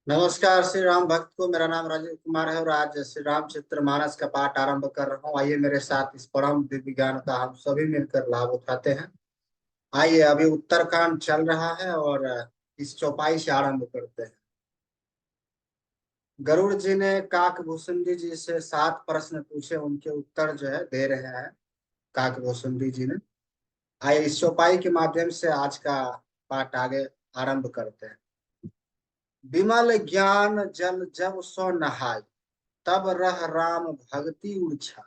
नमस्कार श्री राम भक्त को। मेरा नाम राजीव कुमार है और आज श्री रामचरित्र मानस का पाठ आरंभ कर रहा हूँ। आइए मेरे साथ इस परम दिव्य ज्ञान का हम सभी मिलकर लाभ उठाते हैं। आइए, अभी उत्तरकांड चल रहा है और इस चौपाई से आरंभ करते हैं। गरुड़ जी ने काकभूषुंडी जी से 7 प्रश्न पूछे, उनके उत्तर जो है दे रहे हैं काकभूषुंडी जी ने। आइए इस चौपाई के माध्यम से आज का पाठ आगे आरंभ करते हैं। विमल ज्ञान जल जब सो नहाय, तब रह राम भक्ति उर्छा।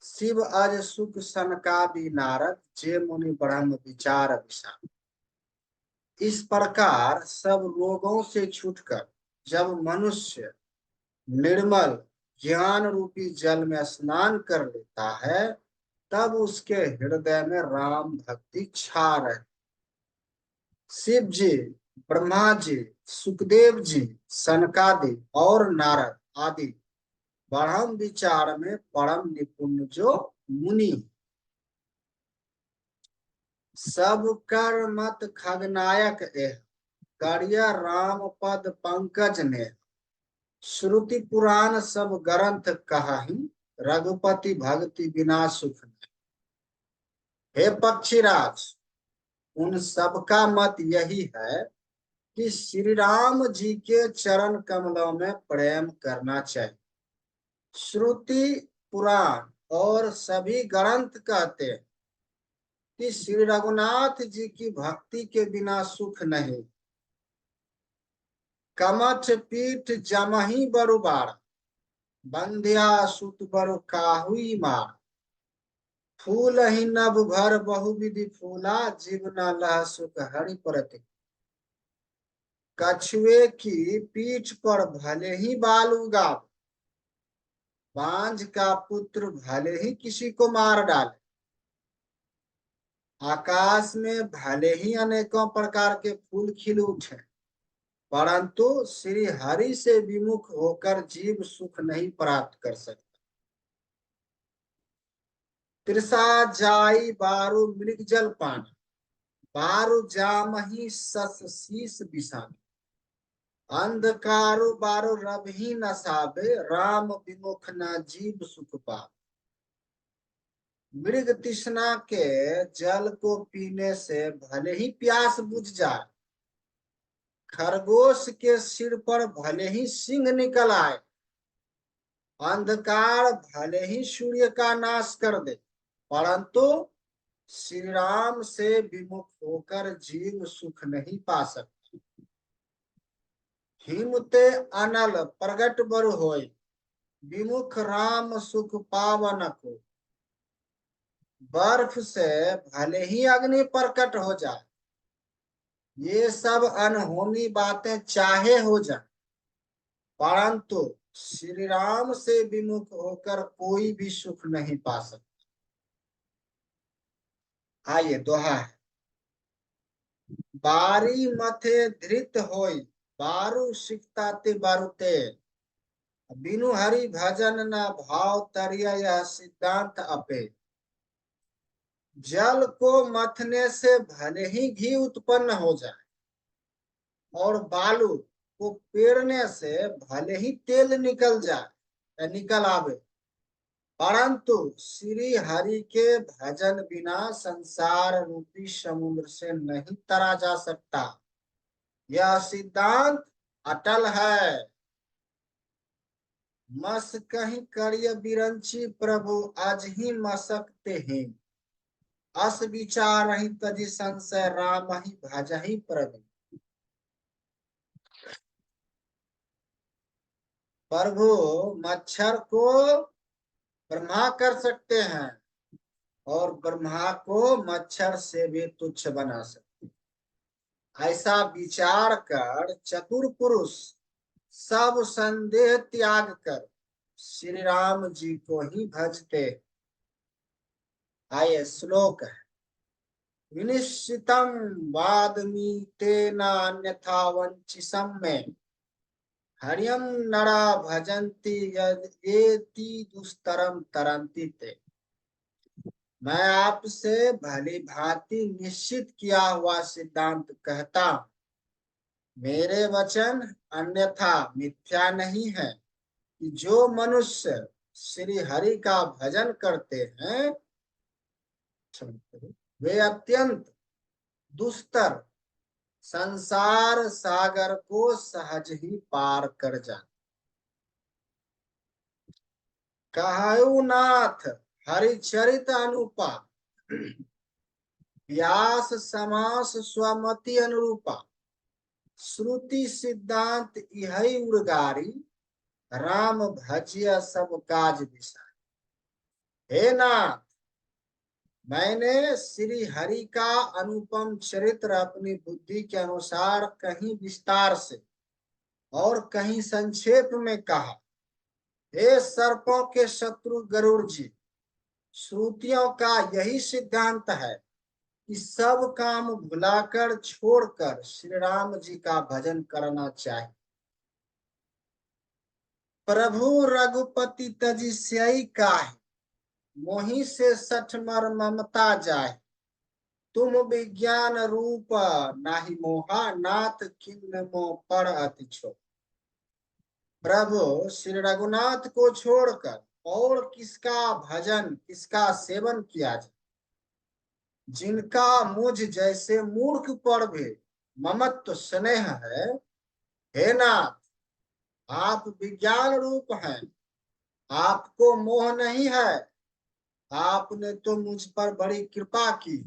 शिव अज सुख सनकादि नारद, जे मुनि ब्रह्म विचार विशाल। इस प्रकार सब रोगों से छूटकर जब मनुष्य निर्मल ज्ञान रूपी जल में स्नान कर लेता है, तब उसके हृदय में राम भक्ति छा रहे। शिव जी, ब्रह्मा जी, सुखदेव जी, सनकादि और नारद आदि ब्रह्म विचार में परम निपुण जो मुनि, सब कर मत खगनायक एह, करिया राम पद पंकज ने। श्रुति पुराण सब ग्रंथ कहाही, रघुपति भक्ति बिना सुख नहीं। हे पक्षीराज, उन सबका मत यही है कि श्री राम जी के चरण कमलों में प्रेम करना चाहिए। श्रुति पुराण और सभी ग्रंथ कहते हैं कि श्री रघुनाथ जी की भक्ति के बिना सुख नहीं। कमठ पीठ जमही बरुबार, बंध्या सुत बरु काहुई मार। फूल ही नभ भर बहुविधि फूला, जीव न लह सुख हरि प्रति। कछुए की पीठ पर भले ही बाल उगावे, बांझ का पुत्र भले ही किसी को मार डाले। आकाश में भले ही अनेकों प्रकार के फूल खिल उठे, परंतु श्री हरि से विमुख होकर जीव सुख नहीं प्राप्त कर सकता। तृषा जाई बारु मृग जल पान, बारु जामही सस शीस बिसान। अंधकारु बारु रबही नसाबे, राम विमुख न जीव सुख पावे। मृग तृष्णा के जल को पीने से भले ही प्यास बुझ जाए, खरगोश के सिर पर भले ही सिंह निकल आए, अंधकार भले ही सूर्य का नाश कर दे, परंतु श्री राम से विमुख होकर जीव सुख नहीं पा सकता। हिमते अनल प्रगट बर होय, विमुख राम सुख पावन को। बर्फ से भले ही अग्नि प्रकट हो जाए, ये सब अनहोनी बातें चाहे हो जाए, परंतु श्री राम से विमुख होकर कोई भी सुख नहीं पा सकता। आइए दोहा है। बारी मथे धृत होई, बारु सिकताते बारुते। बिनु हरि भजन न भाव तरिया, यह सिद्धांत अपे। जल को मथने से भले ही घी उत्पन्न हो जाए और बालू को पेड़ने से भले ही तेल निकल जाए, निकल आवे, परंतु श्री हरि के भजन बिना संसार रूपी समुद्र से नहीं तरा जा सकता। यह सिद्धांत अटल है। मस कहीं करिय बिरंची, प्रभु आज ही मसकते हैं। अस विचार ही तजी संशय, राम ही भजहि प्रभु। प्रभु मच्छर को ब्रह्मा कर सकते हैं और ब्रह्मा को मच्छर से भी तुच्छ बना सकते। ऐसा विचार कर चतुर पुरुष सब संदेह त्याग कर श्री राम जी को ही भजते। आइए श्लोक है। विनिश्चितम वादमीतेन अन्यथा वंचिसम में, हरियम नरा भजन्ति यद एति दुस्तरम तरन्ति ते। मैं आपसे भली भांति निश्चित किया हुआ सिद्धांत कहता हूं मेरे वचन अन्यथा मिथ्या नहीं है कि जो मनुष्य श्री हरि का भजन करते हैं वे अत्यंत दुस्तर संसार सागर को सहज ही पार कर जाते। कहु नाथ हरिचरित अनुपा व्यास समास स्वमति अनुरूपा श्रुति सिद्धांत इहै उर्गारी राम भजिया सब काज विसारी। हे नाथ, मैंने श्री हरि का अनुपम चरित्र अपनी बुद्धि के अनुसार कहीं विस्तार से और कहीं संक्षेप में कहा। हे सर्पों के शत्रु गरुड़ जी, श्रुतियों का यही सिद्धांत है कि सब काम भुलाकर छोड़कर श्री राम जी का भजन करना चाहिए। प्रभु रघुपति तजी स्याई काहे, मोहि से सठमर ममता जाए। तुम विज्ञान रूप नाही मोहा, नाथ किन्न मोह पर अति छो। प्रभु श्री रघुनाथ को छोड़कर और किसका भजन किसका सेवन किया जाए, जिनका मुझ जैसे मूर्ख पर भी ममत्व स्नेह है। हे नाथ, आप विज्ञान रूप हैं, आपको मोह नहीं है, आपने तो मुझ पर बड़ी कृपा की।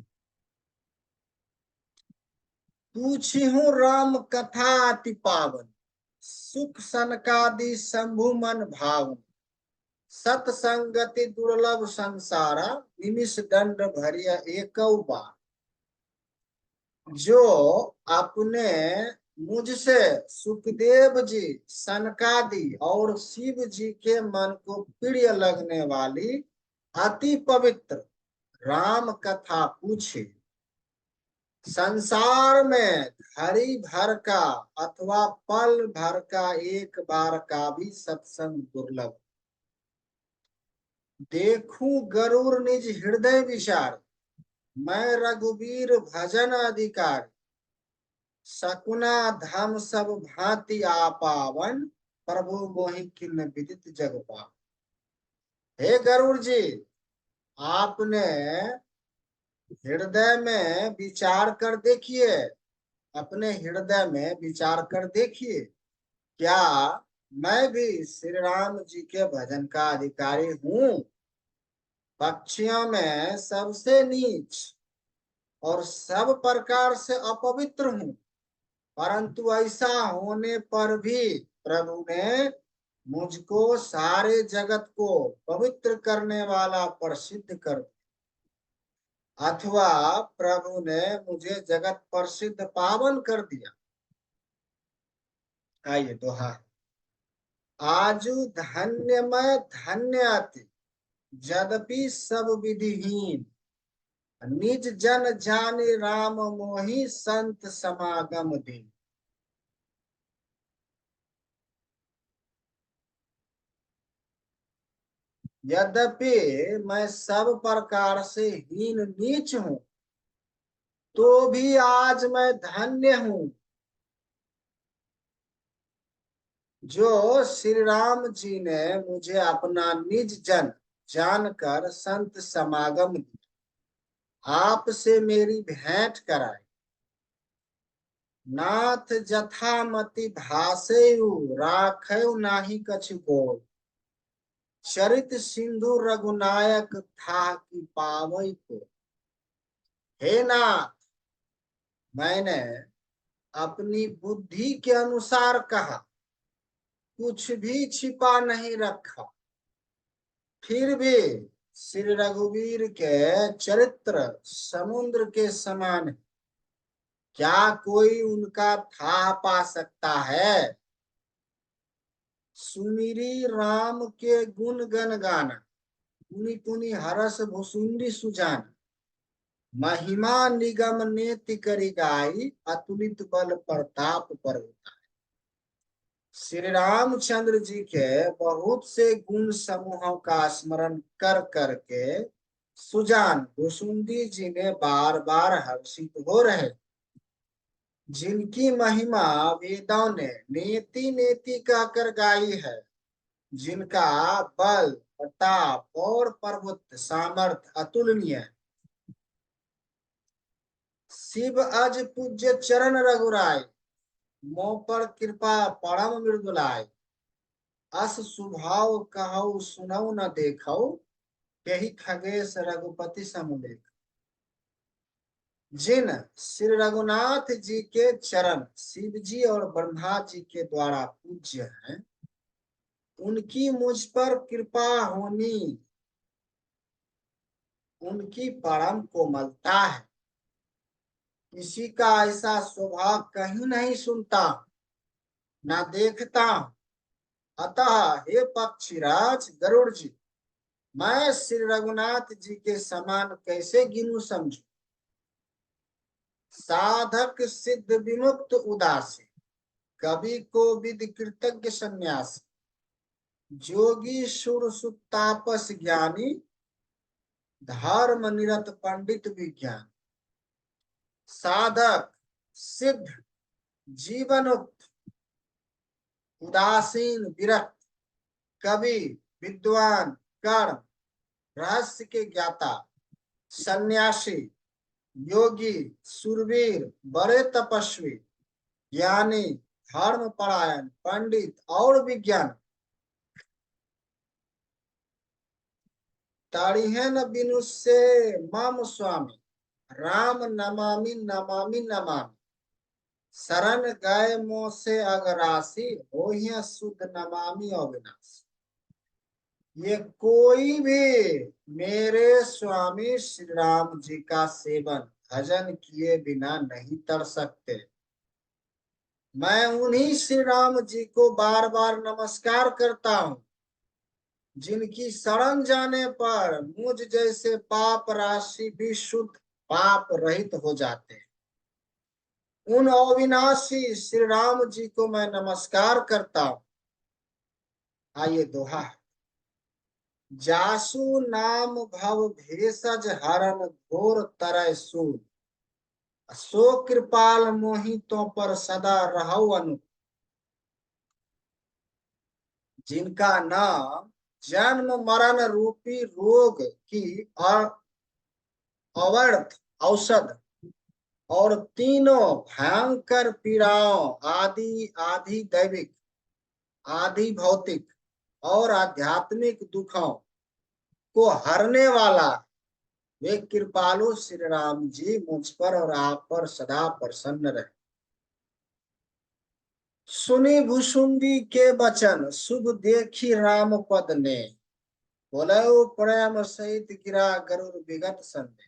पूछी हूँ राम कथा अति पावन, सुख सनकादि शंभु मन भावन। सतसंगति दुर्लभ संसारा, निमिष दंड भरिया एक बार। जो अपने मुझसे सुखदेव जी, सनकादि और शिव जी के मन को प्रिय लगने वाली अति पवित्र राम कथा पूछे। संसार में घड़ी भर का अथवा पल भर का एक बार का भी सत्संग दुर्लभ। देखूं गरुड़ निज हृदय विचार, मैं रघुवीर भजन अधिकारी। सकुना धाम सब भांति आपावन, प्रभु मोहि किन्न विदित जग पावन। हे गरुड़ जी, आपने हृदय में विचार कर देखिए, अपने हृदय में विचार कर देखिए, क्या मैं भी श्री राम जी के भजन का अधिकारी हूँ? पक्षियों में सबसे नीच और सब प्रकार से अपवित्र हूँ, परंतु ऐसा होने पर भी प्रभु ने मुझको सारे जगत को पवित्र करने वाला प्रसिद्ध कर, अथवा प्रभु ने मुझे जगत प्रसिद्ध पावन कर दिया। आइए दोहा। आजु धन्य मैं धन्य अति, यद्यपि सब विधिहीन। निज जन जाने राम मोहि, संत समागम दिन। यद्यपि मैं सब प्रकार से हीन नीच हूं, तो भी आज मैं धन्य हूं जो श्री राम जी ने मुझे अपना निज जन जानकर संत समागम दिया, आपसे मेरी भेंट कराई। नाथ जथामति भासेयु, राखयु नाही कछु बोल। चरित सिंधु रघुनायक था कि पावई को। हे नाथ, मैंने अपनी बुद्धि के अनुसार कहा, कुछ भी छिपा नहीं रखा। फिर भी श्री रघुवीर के चरित्र समुद्र के समान है, क्या कोई उनका था पा सकता है? सुमिरी राम के गुण गण गाना, पुनि पुनि हरस भुसुंडी सुजाना। महिमा निगम नेति करी गाई, अतुलित बल प्रताप पर होता है। श्री रामचंद्र जी के बहुत से गुण समूहों का स्मरण कर करके सुजान भुसुंडी जी ने बार बार हर्षित हो रहे। जिनकी महिमा वेदों ने नेति नेति कहकर गाई है, जिनका बल, प्रताप और प्रभुत्व सामर्थ अतुलनीय है। शिव अज पूज्य चरण रघुराय, मोह पर कृपा परम मृदुलाय। अस स्वभाव कहु सुनऊ न देखौ, यही खगेश रघुपति समुलेख। जिन श्री रघुनाथ जी के चरण शिव जी और ब्रह्मा जी के द्वारा पूज्य हैं, उनकी मुझ पर कृपा होनी उनकी परम कोमलता है। किसी का ऐसा स्वभाव कहीं नहीं सुनता ना देखता। अतः हे पक्षीराज गरुड़ जी, मैं श्री रघुनाथ जी के समान कैसे गिनूं समझू। साधक सिद्ध विमुक्त उदासी, कवि को विद कृतज्ञ सन्यासी। जोगी सुर सुतापस ज्ञानी, धर्म निरत पंडित विज्ञान। साधक सिद्ध जीवनुक्त, उदासीन विरक्त, कवि विद्वान, कर्ण रहस्य के ज्ञाता, सन्यासी योगी, सुरवीर बड़े तपस्वी, ज्ञानी धर्म परायण, पंडित और विज्ञान। ताड़िहन बिनु से मम स्वामी, राम नमामि नमामि नमामि। शरण गए मोह से अगरासी, होहिं शुद्ध नमामि अविनाशी। ये कोई भी मेरे स्वामी श्री राम जी का सेवन भजन किए बिना नहीं तर सकते। मैं उन्हीं श्री राम जी को बार बार नमस्कार करता हूँ, जिनकी शरण जाने पर मुझ जैसे पाप राशि भी शुद्ध पाप रहित हो जाते हैं। उन अविनाशी श्री राम जी को मैं नमस्कार करता हूँ। आइए दोहा है। जासु नाम भव भेषज हरन, घोर तरय सूर। सो कृपाल मोहि तो पर सदा रहु अनु। जिनका नाम जन्म मरण रूपी रोग की अवर्थ औषध और तीनों भयंकर पीड़ाओं आदि आदि दैविक, आदि भौतिक और आध्यात्मिक दुखों को हरने वाला, वे कृपालु श्री राम जी मुझ पर और आप पर सदा प्रसन्न रहे। सुनी भुसुंडी के वचन, शुभ देखी राम पद ने। बोले प्रेम सहित गिरा गरुड़ विगत संदेह।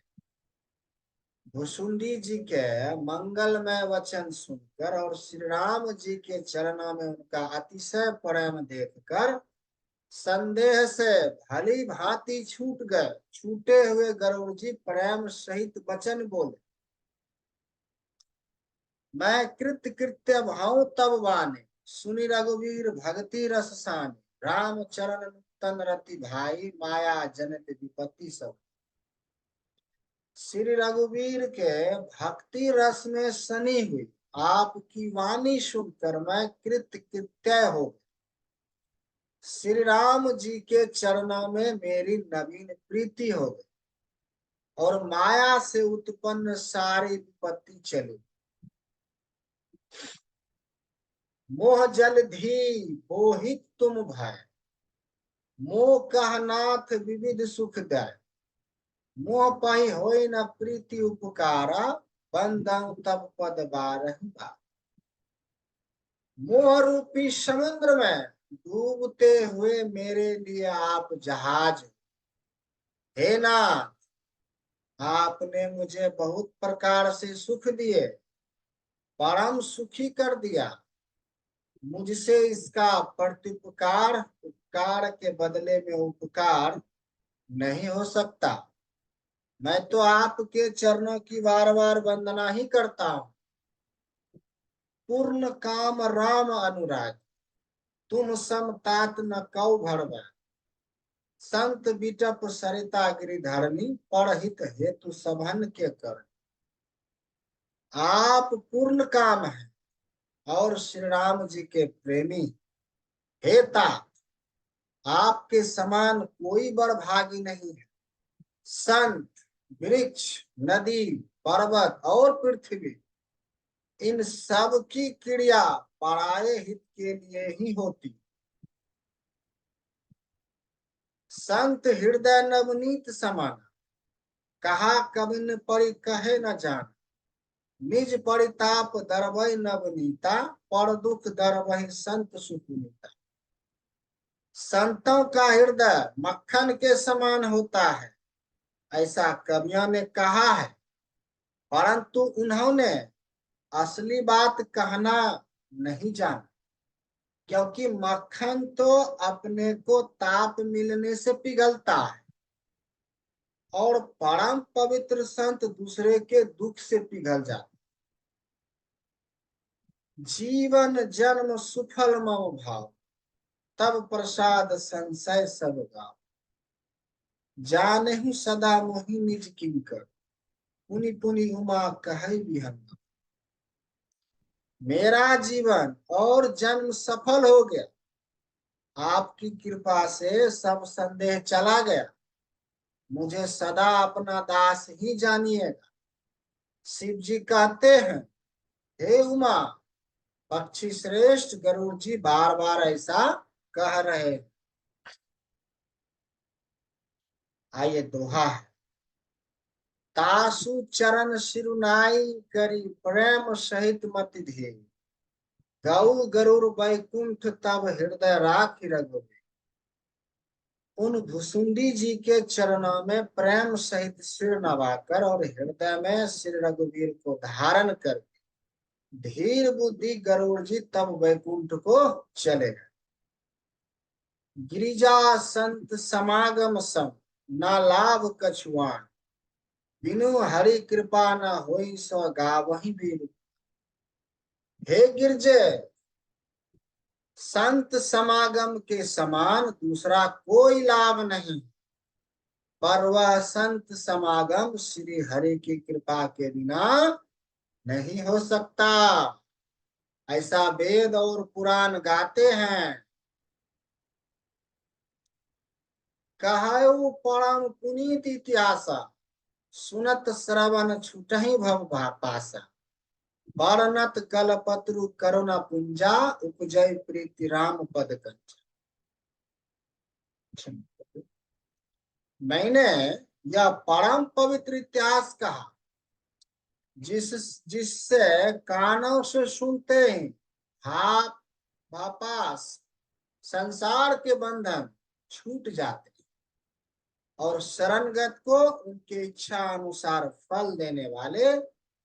भुसुंडी जी के मंगलमय वचन सुनकर और श्री राम जी के चरणों में उनका अतिशय प्रेम देखकर संदेह से भली भांति छूट गए। छूटे हुए गरुड़ जी प्रेम सहित वचन बोले। मैं कृत कृत्य भाव तब वाने, सुनि रघुवीर भक्ति रस साने। राम चरण तन रति भाई, माया जनित विपत्ति सब। श्री रघुवीर के भक्ति रस में सनी हुई आपकी वाणी सुनकर मैं कृत कृत्य हो। श्री राम जी के चरणों में मेरी नवीन प्रीति हो गई और माया से उत्पन्न सारी विपत्ति चली। मोह जलधि मोहित तुम भय, मोह कहनाथ विविध सुख दय। मोह पही होई न प्रीति उपकारा, बंदं तब पद बारहि बार। मोह रूपी समुद्र में डूबते हुए मेरे लिए आप जहाज। हे नाथ, आपने मुझे बहुत प्रकार से सुख दिए, परम सुखी कर दिया। मुझसे इसका प्रत्युपकार, उपकार के बदले में उपकार नहीं हो सकता। मैं तो आपके चरणों की बार बार वंदना ही करता हूँ। पूर्ण काम राम अनुराग, तुम सम तात न कौ भरवा। संत बिटप सरिता गिरिधरणी, परहित हेतु सभन के कर। आप पूर्ण काम हैं और श्री राम जी के प्रेमी। हे तात, आपके समान कोई बड़भागी नहीं है। संत, वृक्ष, नदी, पर्वत और पृथ्वी, इन सब की क्रिया पराये हित के लिए ही होती। संत हृदय नवनीत समान, कहा कबिन परि कहे न जान। निज परिताप दरबई नवनीता, पर दुख दरबई संत सुपुनीता। संतों का हृदय मक्खन के समान होता है, ऐसा कवियों ने कहा है, परंतु उन्होंने असली बात कहना नहीं जाना। क्योंकि मक्खन तो अपने को ताप मिलने से पिघलता है और परम पवित्र संत दूसरे के दुख से पिघल जाते। जीवन जन्म सुफल मम भाव, तब प्रसाद संशय सब गाव। जानहु सदा मोहि निज किंकर, पुनि पुनि उमा कहै विहंगा। मेरा जीवन और जन्म सफल हो गया, आपकी कृपा से सब संदेह चला गया। मुझे सदा अपना दास ही जानिएगा। शिव जी कहते हैं, हे उमा, पक्षी श्रेष्ठ गरुड़ जी बार बार ऐसा कह रहे। आइए दोहा है। तासु चरण सिरुनाई करी, प्रेम सहित मति धीरे। गौ गरुड़ बैकुंठ तब हृदय राखि रघुबीर। उन भुसुंडी जी के चरणों में प्रेम सहित सिर नवाकर और हृदय में श्री रघुवीर को धारण कर धीर बुद्धि गरुड़ जी तब वैकुंठ को चले गए। गिरिजा संत समागम सम, न लाभ कछुआन। बिनु हरि कृपा न होई सो गावहीं बीर। हे गिरजे, संत समागम के समान दूसरा कोई लाभ नहीं, पर वह संत समागम श्री हरि की कृपा के बिना नहीं हो सकता। ऐसा वेद और पुराण गाते हैं। कहु परम पुनीत इतिहासा, सुनत श्रवण छुटहि भव पासा। वर्णत कलपत्रु करुणा पुंजा, उपजय प्रीति राम पद कंजा। मैंने यह परम पवित्र इतिहास कहा, जिससे कानों से सुनते ही हाथ वापस संसार के बंधन छूट जाते और शरणगत को उनके इच्छा अनुसार फल देने वाले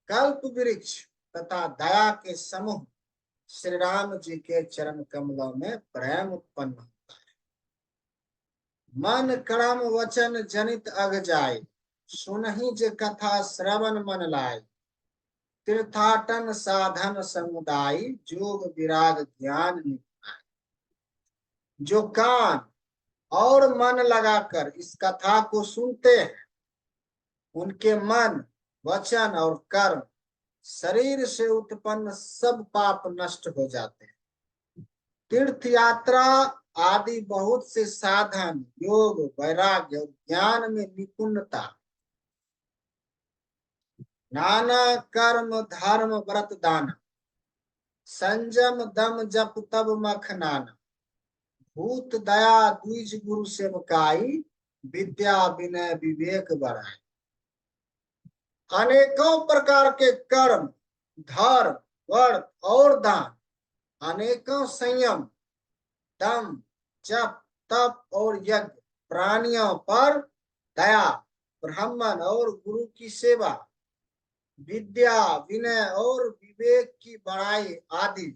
कल्प वृक्ष तथा दया के समूह श्री राम जी के चरण कमलों में प्रेम उत्पन्न होता है। मन कर्म वचन जनित अग जाए, सुनहि जे कथा श्रवण मन लाए। तीर्थाटन साधन समुदाय, जोग विराग ज्ञान निपुणाई। जो कान और मन लगाकर इस कथा को सुनते हैं, उनके मन, वचन और कर्म, शरीर से उत्पन्न सब पाप नष्ट हो जाते हैं। तीर्थ यात्रा आदि बहुत से साधन, योग, वैराग्य और ज्ञान में निपुणता, नाना कर्म धर्म व्रत दान, संजम दम जप तब मख नाना। भूत दया द्विज गुरु सेवकाई, विद्या विनय विवेक बढ़ाए। अनेकों प्रकार के कर्म, धर्म, व्रत और दान, अनेकों संयम, दम, जप, तप और यज्ञ, प्राणियों पर दया, ब्राह्मण और गुरु की सेवा, विद्या विनय और विवेक की बड़ाई आदि,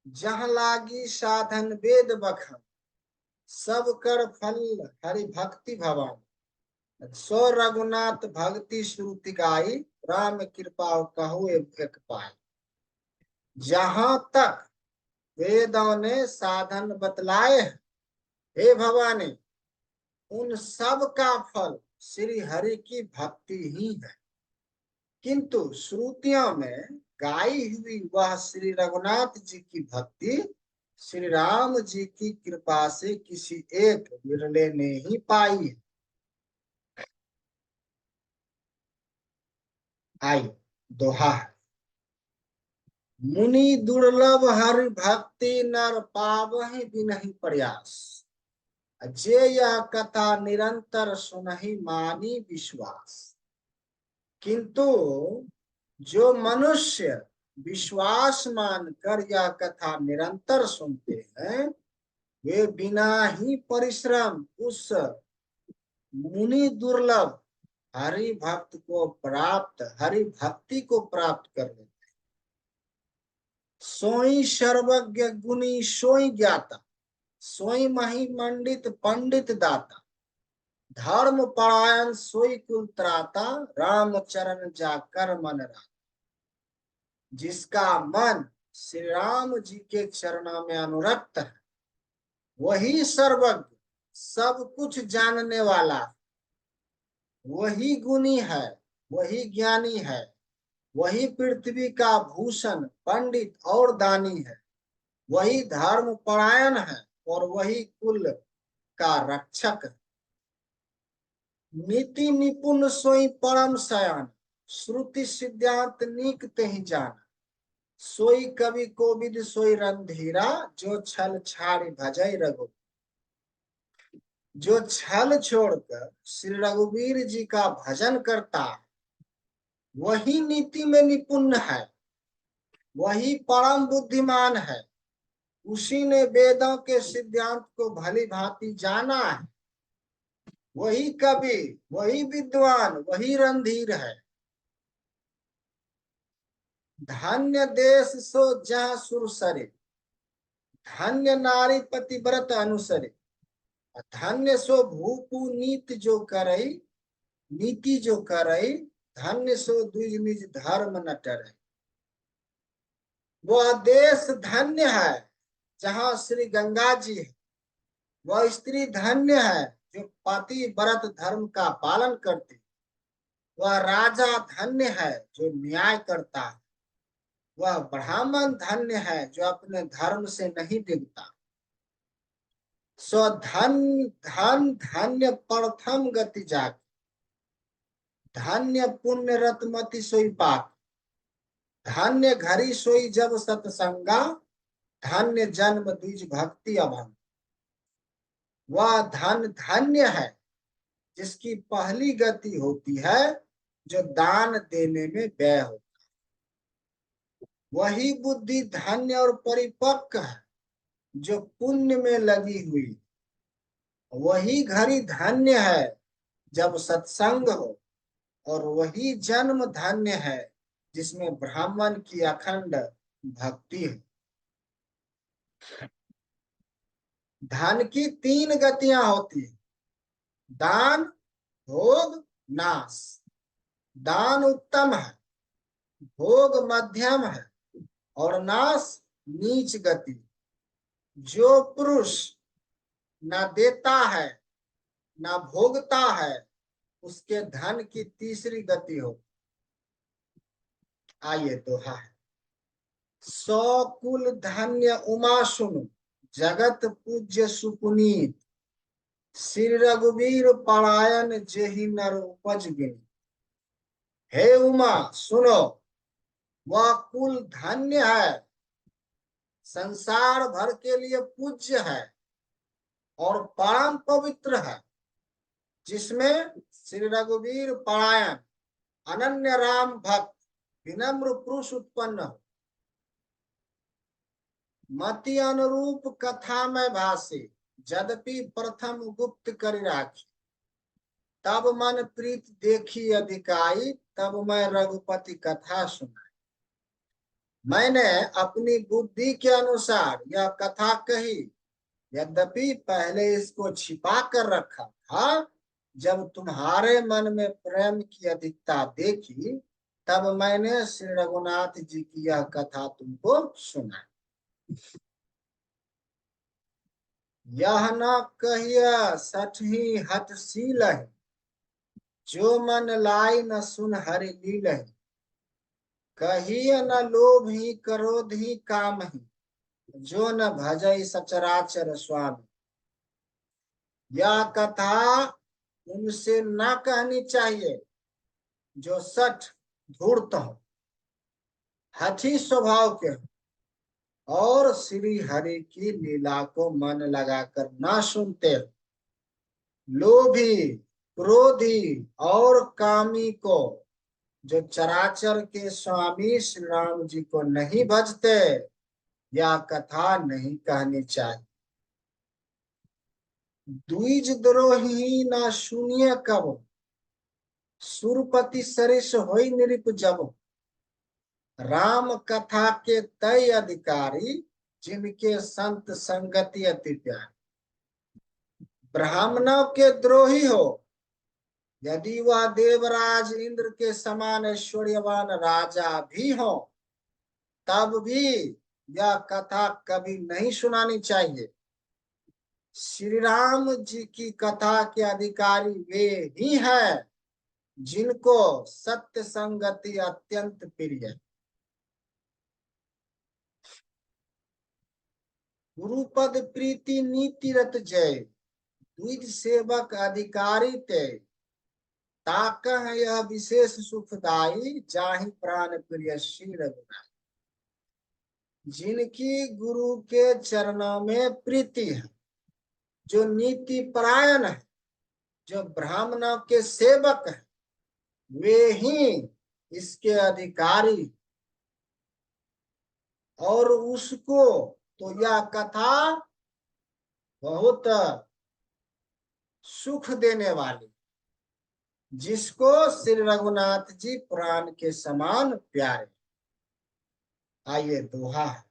जहाँ लागी साधन वेद बखन, सब कर फल हरि भक्ति भवन। सो रघुनाथ भक्ति श्रुति गाई, राम कृपा कहु एक पाए। जहां तक वेदों ने साधन बतलाए हैं, हे भवानी, उन सब का फल श्री हरि की भक्ति ही है। किंतु श्रुतियों में गाई हुई वह श्री रघुनाथ जी की भक्ति श्री राम जी की कृपा से किसी एक विरले ने ही पाई है। आई दोहा है, मुनि दुर्लभ हरि भक्ति नर पावहि बिनहि प्रयास, जे यह कथा निरंतर सुनहि मानी विश्वास। किंतु जो मनुष्य विश्वास मानकर यह कथा निरंतर सुनते हैं, वे बिना ही परिश्रम उस मुनि दुर्लभ हरि भक्त को प्राप्त, हरि भक्ति को प्राप्त कर लेते। सोई सर्वज्ञ गुणी सोई ज्ञाता, सोई मही मंडित पंडित दाता, धर्म परायण सोई कुल त्राता, राम चरण जाकर मन राता। जिसका मन श्री राम जी के चरणों में अनुरक्त है, वही सर्वज्ञ, सब कुछ जानने वाला, वही गुणी है, वही ज्ञानी है, वही पृथ्वी का भूषण पंडित और दानी है, वही धर्म परायण है और वही कुल का रक्षक है। नीति निपुण सोई परम शयन, श्रुति सिद्धांत नीक तेहि जाना, सोई कवि कोविद सोई रणधीरा, जो छल छाड़ भजई रघु। जो छल छोड़कर श्री रघुवीर जी का भजन करता है, वही नीति में निपुण है, वही परम बुद्धिमान है, उसी ने वेदों के सिद्धांत को भली भांति जाना है, वही कवि, वही विद्वान, वही रणधीर है। धन्य देश सो जहाँ सुरसरे, धन्य नारी पतिव्रत अनुसरे, धन्य सो भूपु नीति जो करई, नीति जो करई, धन्य सो द्विज निज धर्म न टरै। वह देश धन्य है जहाँ श्री गंगा जी है, वह स्त्री धन्य है जो पति व्रत धर्म का पालन करती, वह राजा धन्य है जो न्याय करता है, वह ब्राह्मण धन्य है जो अपने धर्म से नहीं डिगता। सो धन धन धन्य प्रथम गति जाग, धन्य पुण्य रतमति सोई पाक, धन्य घरी सोई जब सतसंगा, धन्य जन्म द्विज भक्ति अभंग। वह धन धन्य है जिसकी पहली गति होती है जो दान देने में व्यय होता है। वही बुद्धि धन्य और परिपक्व है जो पुण्य में लगी हुई। वही घड़ी धन्य है जब सत्संग हो, और वही जन्म धन्य है जिसमें ब्राह्मण की अखंड भक्ति है। धन की तीन गतियां होती है, दान, भोग, नाश। दान उत्तम है, भोग मध्यम है और नाश नीच गति। जो पुरुष न देता है न भोगता है, उसके धन की तीसरी गति हो। आइए दोहा है, सौ कुल धन्य उमा सुनु, जगत पूज्य सुपुनीत, श्री रघुवीर परायण जेहि नर उपज गिनी। हे उमा सुनो, वह कुल धन्य है, संसार भर के लिए पूज्य है और परम पवित्र है, जिसमें श्री रघुवीर परायण अनन्य राम भक्त विनम्र पुरुष उत्पन्न हो। मति अनुरूप कथा में भाषे, यद्यपि प्रथम गुप्त कर राखी, तब मन प्रीत देखी अधिकाई, तब मैं रघुपति कथा सुनाई। मैंने अपनी बुद्धि के अनुसार यह कथा कही, यद्यपि पहले इसको छिपा कर रखा था। जब तुम्हारे मन में प्रेम की अधिकता देखी, तब मैंने श्री रघुनाथ जी की यह कथा तुमको सुनाई। यह न कहिया सठही हठशील है, जो मन लाई न सुन हरि लील है। कहिए न लोभ ही क्रोध ही काम ही, जो न भजई सचराचर स्वामी। यह कथा उनसे न कहनी चाहिए जो सठ धूर्त हो, हठी स्वभाव के हो और श्री हरि की लीला को मन लगाकर ना सुनते हो। लोभी, क्रोधी और कामी को, जो चराचर के स्वामी श्री राम जी को नहीं भजते, यह कथा नहीं कहनी चाहिए। द्विज द्रोही ना सुनिए कब, सुरपति सरिस होई नृप जब। राम कथा के तय अधिकारी, जिनके संत संगति अति प्यारी। ब्राह्मणों के द्रोही हो, यदि वह देवराज इंद्र के समान ऐश्वर्यवान राजा भी हो, तब भी यह कथा कभी नहीं सुनानी चाहिए। श्री राम जी की कथा के अधिकारी वे ही हैं जिनको सत्य संगति अत्यंत प्रिय है। गुरुपद प्रीति नीति रत जय, द्विज सेवक अधिकारी ते। ताकह यह विशेष सुखदाई, जाहि प्राण प्रिय श्री रघुनाथ। जिनकी गुरु के चरणों में प्रीति है, जो नीति परायण है, जो ब्राह्मणों के सेवक है, वे ही इसके अधिकारी। और उसको तो यह कथा बहुत सुख देने वाली, जिसको श्री रघुनाथ जी प्राण के समान प्यारे। आइए दोहा है।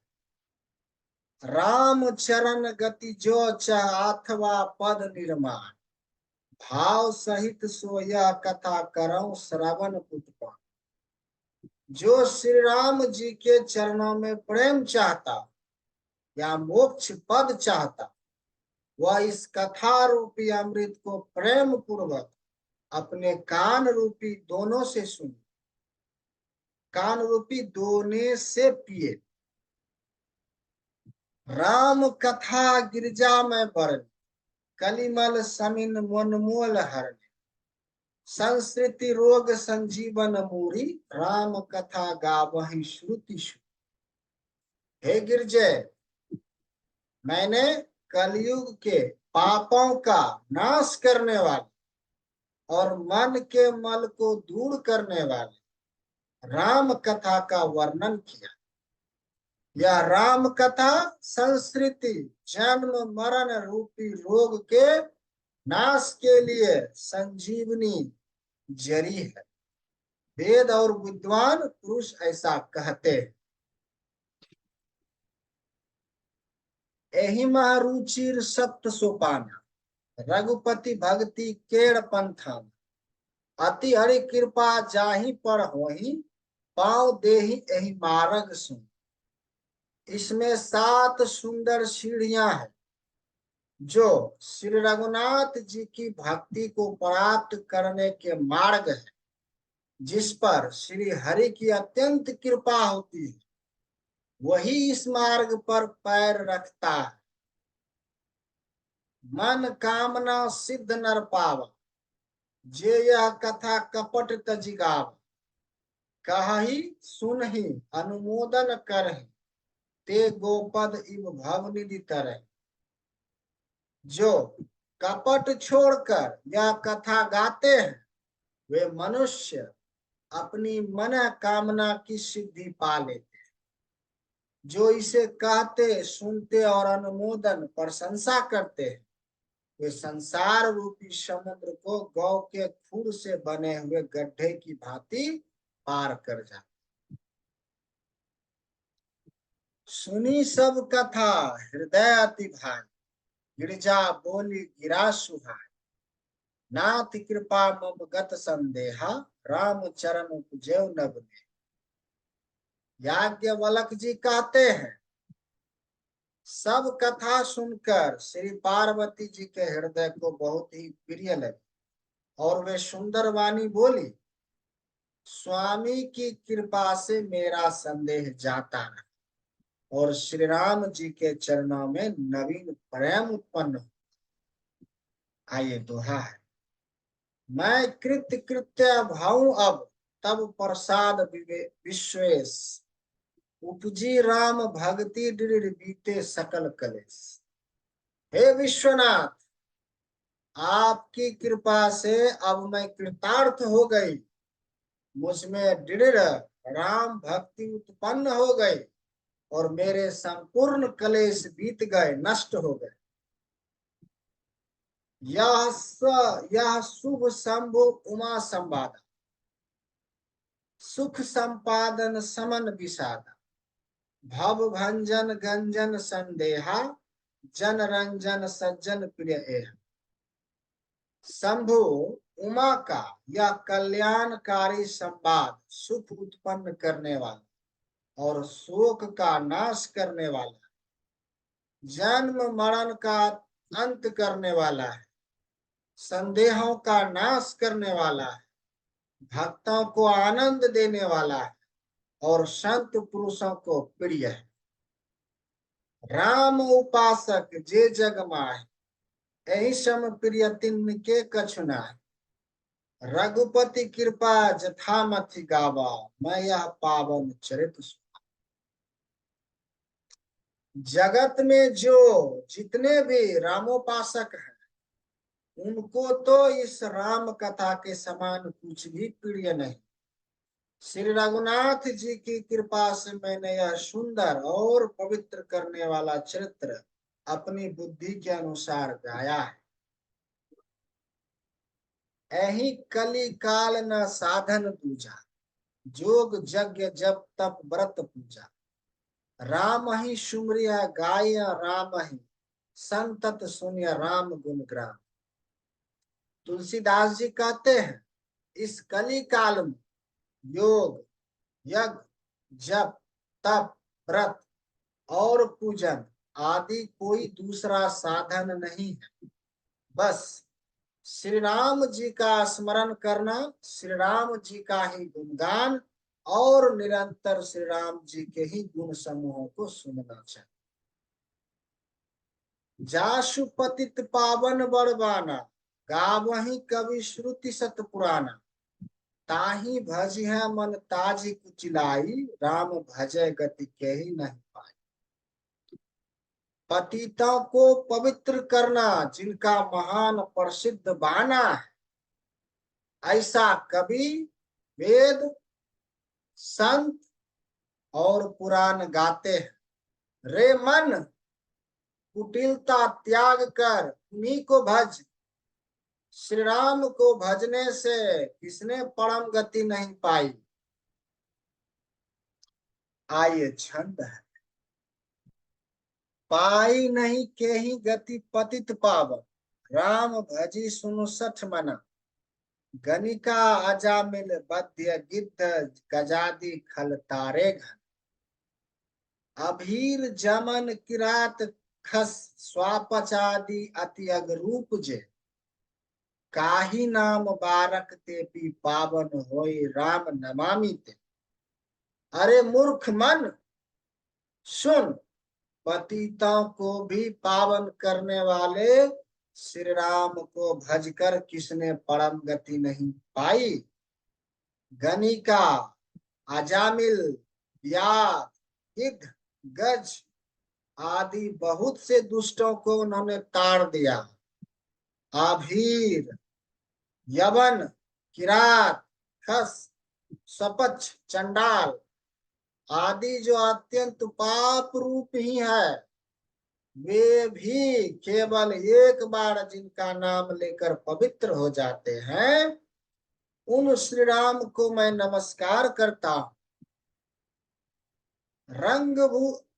राम चरण गति जो चाह अथवा पद निर्माण, भाव सहित सो यह कथा करऊं श्रवण पुष्पा। जो श्री राम जी के चरणों में प्रेम चाहता या मोक्ष पद चाहता, वह इस कथा रूपी अमृत को प्रेम पूर्वक अपने कान रूपी दोनों से सुने, कान रूपी दोने से पिए। राम कथा गिरजा में बरन, कलिमल समिन मनमोल हरने। संस्कृति रोग संजीवन मूरी, राम कथा गावहि श्रुति शु। हे गिरजय, मैंने कलयुग के पापों का नाश करने वाले और मन के मल को दूर करने वाले राम कथा का वर्णन किया। यह राम कथा संस्कृति जन्म मरण रूपी रोग के नाश के लिए संजीवनी जरी है। वेद और विद्वान पुरुष ऐसा कहते हैं। एहि महारुचिर सप्त सोपाना, रघुपति भक्ति केड़ पंथान। अति हरि कृपा जाहि पर होहि, पाँव देहि एहि मार्ग सुन। इसमें 7 सुंदर सीढ़ियां हैं जो श्री रघुनाथ जी की भक्ति को प्राप्त करने के मार्ग है, जिस पर श्री हरि की अत्यंत कृपा होती है, वही इस मार्ग पर पैर रखता है। मन कामना सिद्ध नर पावा, जे यह कथा कपट तज गाव। कहि सुनहि अनुमोदन करहि, ते गोपद इव भवनिधि तरह। जो कपट छोड़कर यह कथा गाते हैं, वे मनुष्य अपनी मन कामना की सिद्धि पा लेते हैं। जो इसे कहते, सुनते और अनुमोदन प्रशंसा करते हैं, वे संसार रूपी समुद्र को गौ के खुर से बने हुए गड्ढे की भांति पार कर जाते। सुनी सब कथा हृदय अति भाई, गिरजा बोली गिरा सुहाय। नाथ कृपा मम गत संदेहा, राम चरण उपजेव नभ ने। याज्ञवल्क जी कहते हैं, सब कथा सुनकर श्री पार्वती जी के हृदय को बहुत ही प्रिय लगी और वे सुंदर वाणी बोली। स्वामी की कृपा से मेरा संदेह जाता रहा और श्री राम जी के चरणों में नवीन प्रेम उत्पन्न हो। आइए दोहा है। मैं कृत्य कृत्य भाऊं अब, तब प्रसाद विश्वेश। उपजी राम भक्ति दृढ़ बीते सकल कलेश। हे विश्वनाथ, आपकी कृपा से अब मैं कृतार्थ हो गई। मुझमें दृढ़ राम भक्ति उत्पन्न हो गई और मेरे संपूर्ण कलेश बीत गए, नष्ट हो गए। यह शुभ शंभु उमा संवाद, सुख संपादन समन विषादा। भव भंजन गंजन संदेहा, जन रंजन सज्जन प्रिय एह। शंभु उमा का यह कल्याणकारी संवाद सुख उत्पन्न करने वाला और शोक का नाश करने वाला, जन्म मरण का अंत करने वाला है, संदेहों का नाश करने वाला है, भक्तों को आनंद देने वाला है और संत पुरुषों को प्रिय है। राम उपासक जे जग माहि, यही सम प्रिय तिनके कछु नाहि। रघुपति कृपा जथामति गावा, मैं यह पावन चरित सुना। जगत में जो जितने भी रामोपासक हैं, उनको तो इस राम कथा के समान कुछ भी प्रिय नहीं। श्री रघुनाथ जी की कृपा से मैंने यह सुंदर और पवित्र करने वाला चरित्र अपनी बुद्धि के अनुसार गाया है। यही कली काल न साधन दूजा, जोग यज्ञ जप तप व्रत पूजा। राम ही सुमरिया गाय राम ही, संतत सुनिय राम गुण ग्राम। तुलसीदास जी कहते हैं, इस कली काल में योग यज्ञ जप तप व्रत और पूजन आदि कोई दूसरा साधन नहीं है। बस श्री राम जी का स्मरण करना, श्री राम जी का ही गुणगान और निरंतर श्री राम जी के ही गुण समूहों को सुनना चाहिए। जासु पतित पावन बड़वाना, गावही कवि श्रुति सत पुराना। ताही भज है मन ताजी कुचिलाई, राम भजय गति के ही नहीं पाई। पतितों को पवित्र करना जिनका महान प्रसिद्ध बाना है, ऐसा कवि वेद संत और पुराण गाते हैं। रे मन, कुटिलता त्याग कर उन्हीं को भज। श्री राम को भजने से किसने परम गति नहीं पाई। आइए छंद है। पाई नहीं के ही गति पतित पावन, राम भजी सुनु सठ मना। गनिका अजामिल बद्य गिद्ध, गजादि खल तारे घन। अभीर जमन किरात खस, स्वापचादि अति अगरूप जे। काही नाम बारक ते पी, पावन होई राम नमामि ते। अरे मूर्ख मन सुन, पतितों को भी पावन करने वाले श्री राम को भजकर किसने परम गति नहीं पाई। गनिका अजामिल व्याध गिद्ध गज आदि बहुत से दुष्टों को उन्होंने ताड़ दिया। आभीर यवन किरात खस सपच चंडाल आदि जो अत्यंत पाप रूप ही है, वे भी केवल एक बार जिनका नाम लेकर पवित्र हो जाते हैं, उन श्री राम को मैं नमस्कार करता हूं।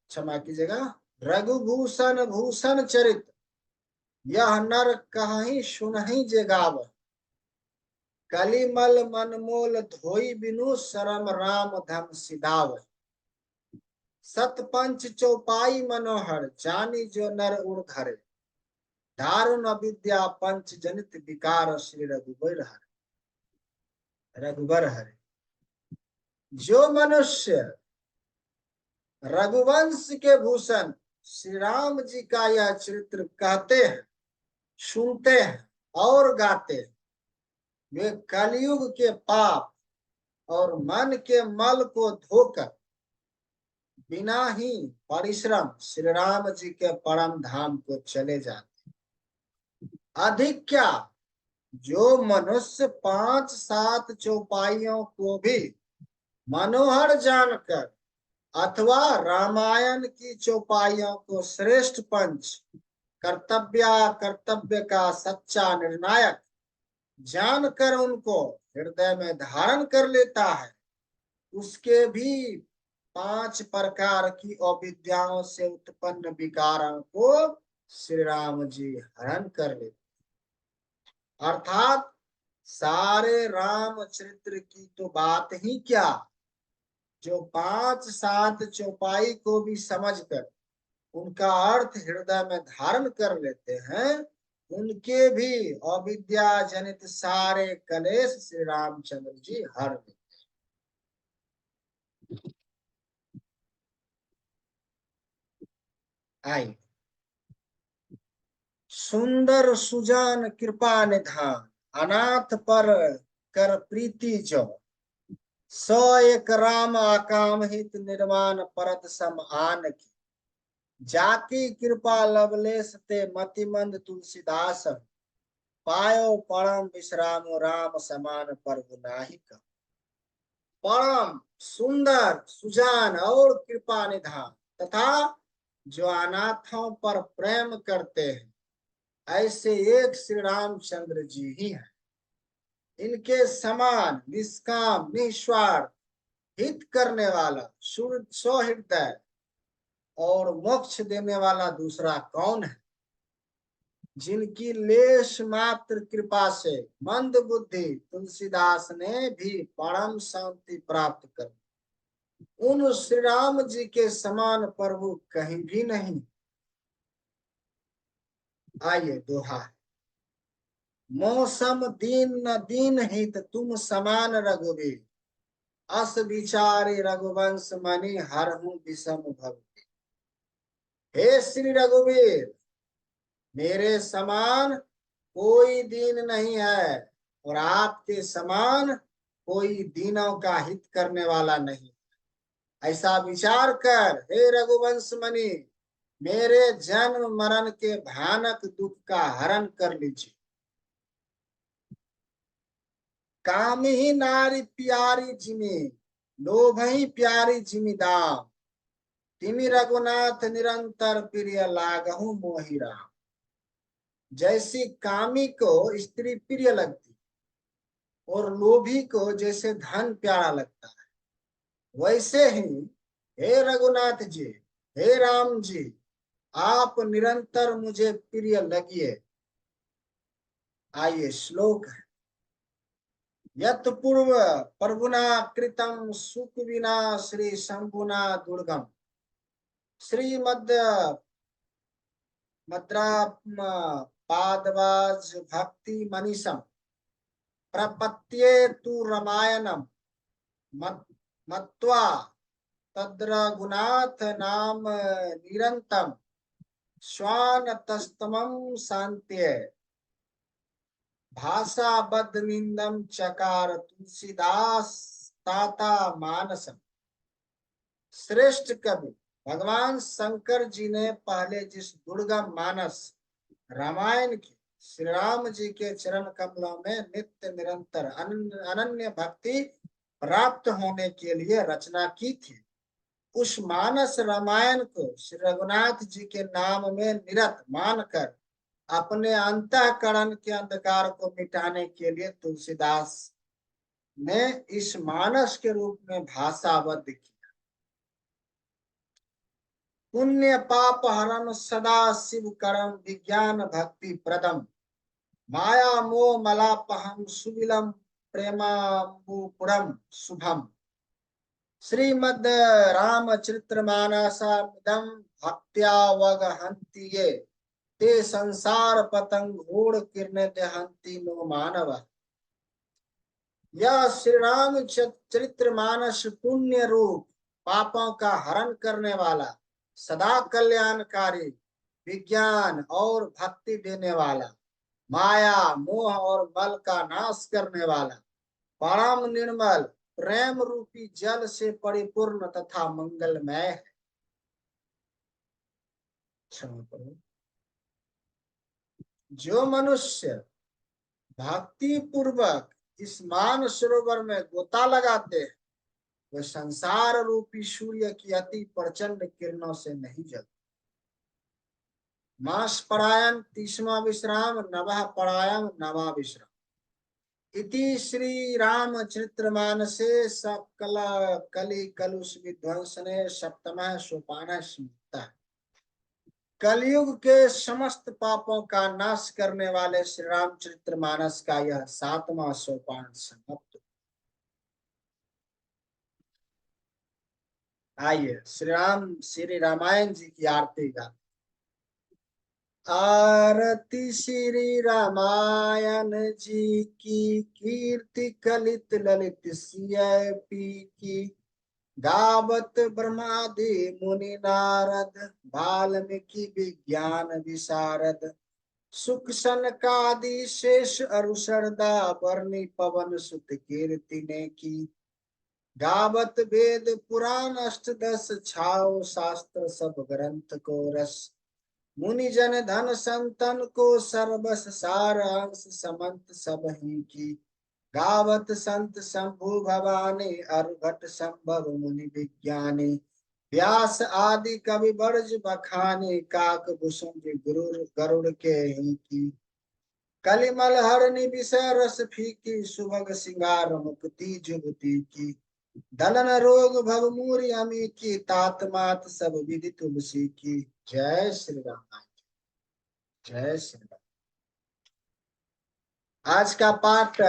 क्षमा कीजिएगा, रघुभूषण भूषण चरित, यह नर कहीं सुनहि जे गाव। कलिमल मनमोल धोई बिनु, शरम राम धम सिधाव। सतपंच चौपाई मनोहर, जानी जो नर उड़ धरे। दारुण विद्या पंच जनित विकार, श्री रघुबर हरे। रघुबर हरे। जो मनुष्य रघुवंश के भूषण श्री राम जी का यह चरित्र कहते हैं, सुनते हैं और गाते हैं, वे कलयुग के पाप और मन के मल को धोकर बिना ही परिश्रम श्री राम जी के परम धाम को चले जाते। अधिक क्या, जो मनुष्य 5-7 चौपाइयों को भी मनोहर जानकर अथवा रामायण की चौपाइयों को श्रेष्ठ पंच कर्तव्य का सच्चा निर्णायक जानकर उनको हृदय में धारण कर लेता है, उसके भी 5 प्रकार की अविद्याओं से उत्पन्न विकारों को श्री राम जी हरण कर लेते। अर्थात सारे रामचरित्र की तो बात ही क्या, जो 5-7 चौपाई को भी समझकर उनका अर्थ हृदय में धारण कर लेते हैं, उनके भी अविद्या जनित सारे कलेश श्री रामचंद्र जी हर लेते। आई सुंदर सुजान कृपा निधान, अनाथ पर कर प्रीति जो, सो एक राम आकाम हित निर्माण परत सम आन की, जाकी कृपा लवलेश ते मतिमंद तुलसीदास, पायो परम विश्राम राम समान प्रभु नाही का। परम सुंदर सुजान और कृपा निधान तथा जो अनाथों पर प्रेम करते हैं, ऐसे एक श्री रामचंद्र जी ही हैं। इनके समान निष्काम निस्वार्थ हित करने वाला सुहृदय और मोक्ष देने वाला दूसरा कौन है। जिनकी लेश मात्र कृपा से मंद बुद्धि तुलसीदास ने भी परम शांति प्राप्त कर, उन श्री राम जी के समान प्रभु कहीं भी नहीं। आइए दोहा, मौसम दीन न दीन हित तुम समान रघुवीर, अस विचारी रघुवंश मणि हरहु विषम भव। हे श्री रघुवीर, मेरे समान कोई दीन नहीं है और आपके समान कोई दीनों का हित करने वाला नहीं। ऐसा विचार कर हे रघुवंश मणि, मेरे जन्म मरण के भयानक दुख का हरण कर लीजिए। काम ही नारी प्यारी जिमी, लोभ ही प्यारी जिमी दाम, तिमि रघुनाथ निरंतर प्रिय लागहु मोहि राम। जैसी कामी को स्त्री प्रिय लगती और लोभी को जैसे धन प्यारा लगता है, वैसे ही हे रघुनाथ जी, हे राम जी, आप निरंतर मुझे प्रिय लगिए। आइए श्लोक है, यत पूर्व प्रभुना कृतम सुख विना श्री शंभुना दुर्गम, श्रीमद मद्रात्म पादवाज भक्ति मनीषम, प्रपत्ये तु रामायणम मत्वा तद्रघुनाथ नाम निरंतम, श्वान तस्तमं शांत्य भाषाबद्ध निंदम चकार तुलसीदास ताता मानसम। श्रेष्ठ कवि भगवान शंकर जी ने पहले जिस दुर्गम मानस रामायण की श्री राम जी के चरण कमलों में नित्य निरंतर अनन्य भक्ति प्राप्त होने के लिए रचना की थी, उस मानस रामायण को श्री रघुनाथ जी के नाम में निरत मानकर अपने अंतःकरण के अंधकार को मिटाने के लिए तुलसीदास ने इस मानस के रूप में भाषाबद्ध किया। पुण्य पाप हरम सदा शिव करम, विज्ञान भक्ति प्रदम, माया मोह मलापहम सुबिलम प्रेमाम्बुपुरम शुभम। श्रीमद रामचरितमानसमिदं भक्त्यावगहन्ति ये, ते संसार पतंग घोड़ किरण हंति नो मानव। यह श्री राम चरित्र मानस पुण्य रूप पापों का हरण करने वाला, सदा कल्याणकारी, विज्ञान और भक्ति देने वाला, माया मोह और मल का नाश करने वाला, परम निर्मल प्रेम रूपी जल से परिपूर्ण तथा मंगलमय है। क्षमा करो। जो मनुष्य भक्ति पूर्वक इस मान सरोवर में गोता लगाते हैं, वे संसार रूपी सूर्य की अति प्रचंड किरणों से नहीं जलते। मास परायण 30वां विश्राम, नवः परायण नवा विश्राम। इति श्री रामचरितमानसे सकल कलि कलुष विध्वंसने सप्तमः सोपान स्मृतः। कलयुग के समस्त पापों का नाश करने वाले श्री रामचरितमानस का यह 7वां सोपान समाप्त। आइए श्री रामायण जी की आरती गा। आरती श्री रामायण जी की, कीर्ति कलित ललित सिय पी की। गावत ब्रह्मादि मुनि नारद, वाल्मीकि विज्ञान विशारद। सुख सनकादि शेष अरु सरदा, बरनी पवन सुत कीर्ति ने की। गावत वेद पुराण अष्टदश, छाओ शास्त्र सब ग्रंथ को रस। मुनि जन धन संतन को सर्वस सार, अंश समंत सब ही की। गावत संत शंभु भवानी, अरघट संभव मुनि विज्ञानी। व्यास आदि कवि बरज बखानी, काक भुसुंड गुरु गरुड़ के ही की। कलिमल हरनि विषय रस फीकी, सुभग सिंगार मुक्ति जुगति की। दलन रोग भव मूरि अमी की, तात मात सब विधि तुलसी की। जय श्री राम। जय श्री राम। आज का पाठ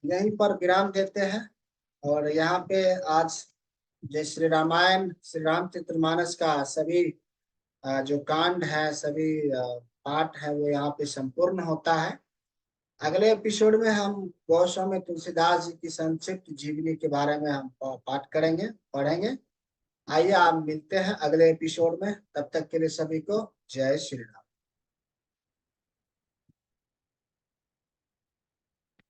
यहीं पर विराम देते हैं। और यहाँ पे आज जय श्री रामायण श्री रामचरितमानस का सभी जो कांड है, सभी पाठ है, वो यहाँ पे संपूर्ण होता है। अगले एपिसोड में हम गोस्वामी तुलसीदास जी की संक्षिप्त जीवनी के बारे में हम पाठ करेंगे, पढ़ेंगे। आइए आप मिलते हैं अगले एपिसोड में। तब तक के लिए सभी को जय श्री राम।